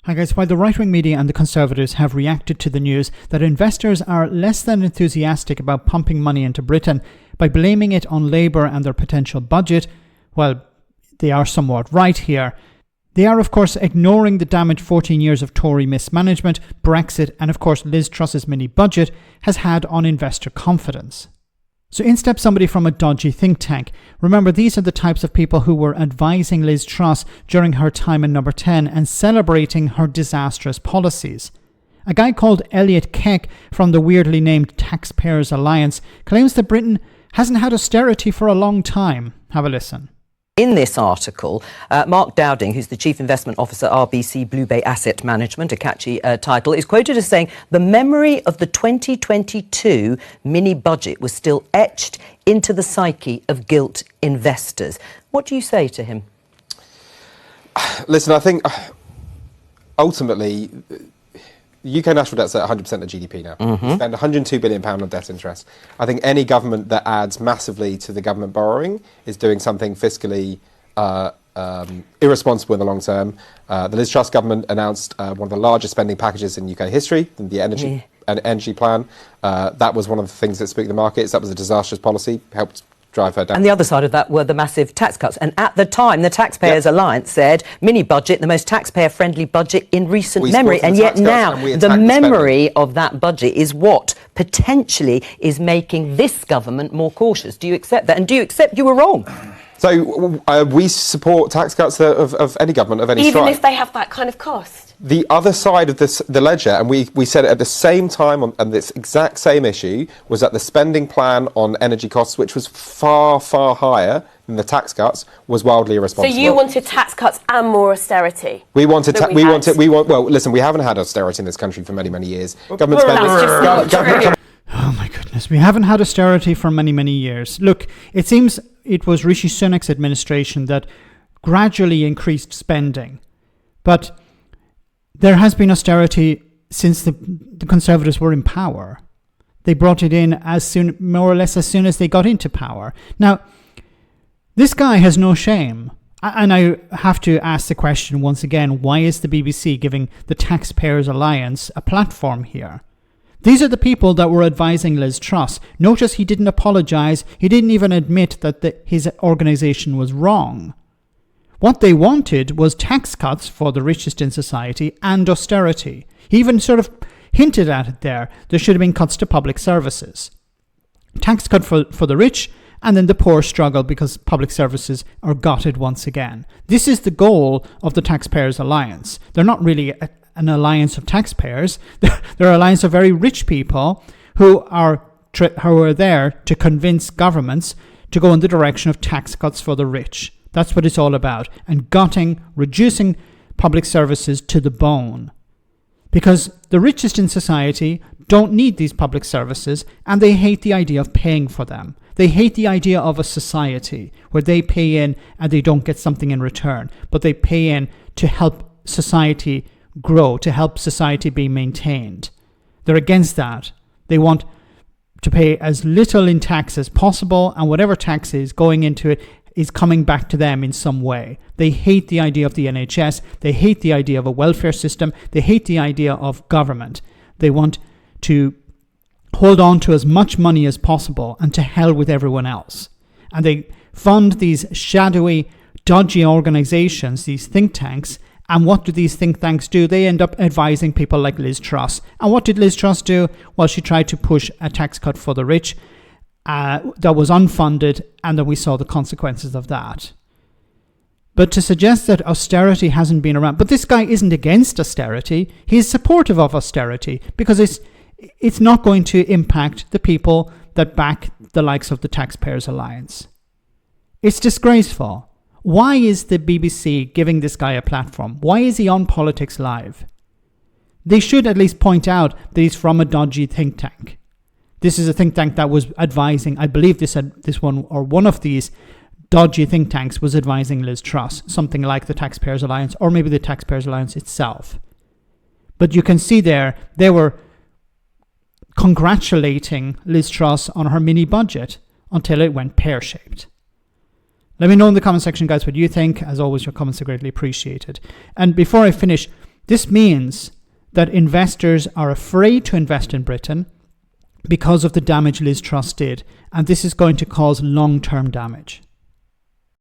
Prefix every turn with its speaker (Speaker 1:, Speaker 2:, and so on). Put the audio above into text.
Speaker 1: Hi guys, while the right-wing media and the Conservatives have reacted to the news that investors are less than enthusiastic about pumping money into Britain by blaming it on Labour and their potential budget, well, they are somewhat right here. They are of course ignoring the damage 14 years of Tory mismanagement, Brexit and of course Liz Truss's mini-budget has had on investor confidence. So in steps somebody from a dodgy think tank. Remember, these are the types of people who were advising Liz Truss during her time in Number 10 and celebrating her disastrous policies. A guy called Elliot Keck from the weirdly named Taxpayers Alliance claims that Britain hasn't had austerity for a long time. Have a listen.
Speaker 2: In this article, Mark Dowding, who's the Chief Investment Officer, RBC Blue Bay Asset Management, a catchy title, is quoted as saying, the memory of the 2022 mini-budget was still etched into the psyche of gilt investors. What do you say to him?
Speaker 3: Listen, I think ultimately the UK national debt's at 100% of GDP now. We spend £102 billion on debt interest. I think any government that adds massively to the government borrowing is doing something fiscally irresponsible in the long term. The Liz Truss government announced one of the largest spending packages in UK history, the energy plan. That was one of the things that spooked the markets. That was a disastrous policy, helped drive her down.
Speaker 2: And the other side of that were the massive tax cuts. And at the time, the Taxpayers Alliance said, mini-budget, the most taxpayer-friendly budget in recent memory. And yet now, the memory of that budget is what potentially is making this government more cautious. Do you accept that? And do you accept you were wrong?
Speaker 3: So we support tax cuts of any government, of any stripe.
Speaker 4: Even if they have that kind of cost?
Speaker 3: The other side of the ledger, and we said it at the same time on this exact same issue, was that the spending plan on energy costs, which was far, far higher than the tax cuts, was wildly irresponsible.
Speaker 4: So you wanted tax cuts and more austerity?
Speaker 3: Well, listen, we haven't had austerity in this country for many, many years. Government spending.
Speaker 1: Oh my goodness, we haven't had austerity for many, many years. Look, it seems it was Rishi Sunak's administration that gradually increased spending. But there has been austerity since the Conservatives were in power. They brought it in more or less as soon as they got into power. Now, this guy has no shame. And I have to ask the question once again, why is the BBC giving the Taxpayers Alliance a platform here? These are the people that were advising Liz Truss. Notice he didn't apologise. He didn't even admit that his organisation was wrong. What they wanted was tax cuts for the richest in society and austerity. He even sort of hinted at it there. There should have been cuts to public services. Tax cut for the rich, and then the poor struggle because public services are gutted once again. This is the goal of the Taxpayers Alliance. They're not really an alliance of taxpayers. They're an alliance of very rich people who are there to convince governments to go in the direction of tax cuts for the rich. That's what it's all about. And reducing public services to the bone. Because the richest in society don't need these public services and they hate the idea of paying for them. They hate the idea of a society where they pay in and they don't get something in return, but they pay in to help society grow, to help society be maintained. They're against that. They want to pay as little in tax as possible, and whatever tax is going into it is coming back to them in some way. They hate the idea of the NHS. They hate the idea of a welfare system. They hate the idea of government. They want to hold on to as much money as possible and to hell with everyone else. And they fund these shadowy, dodgy organizations, these think tanks. And what do these think tanks do? They end up advising people like Liz Truss. And what did Liz Truss do? Well, she tried to push a tax cut for the rich that was unfunded, and then we saw the consequences of that. But to suggest that austerity hasn't been around, but this guy isn't against austerity, he's supportive of austerity because it's not going to impact the people that back the likes of the Taxpayers Alliance. It's disgraceful. Why is the BBC giving this guy a platform? Why is he on Politics Live? They should at least point out that he's from a dodgy think tank. This is a think tank that was advising, I believe this one or one of these dodgy think tanks was advising Liz Truss, something like the Taxpayers Alliance or maybe the Taxpayers Alliance itself. But you can see there, they were congratulating Liz Truss on her mini budget until it went pear-shaped. Let me know in the comment section, guys, what you think. As always, your comments are greatly appreciated. And before I finish, This means that investors are afraid to invest in Britain because of the damage Liz Truss did, and this is going to cause long-term damage.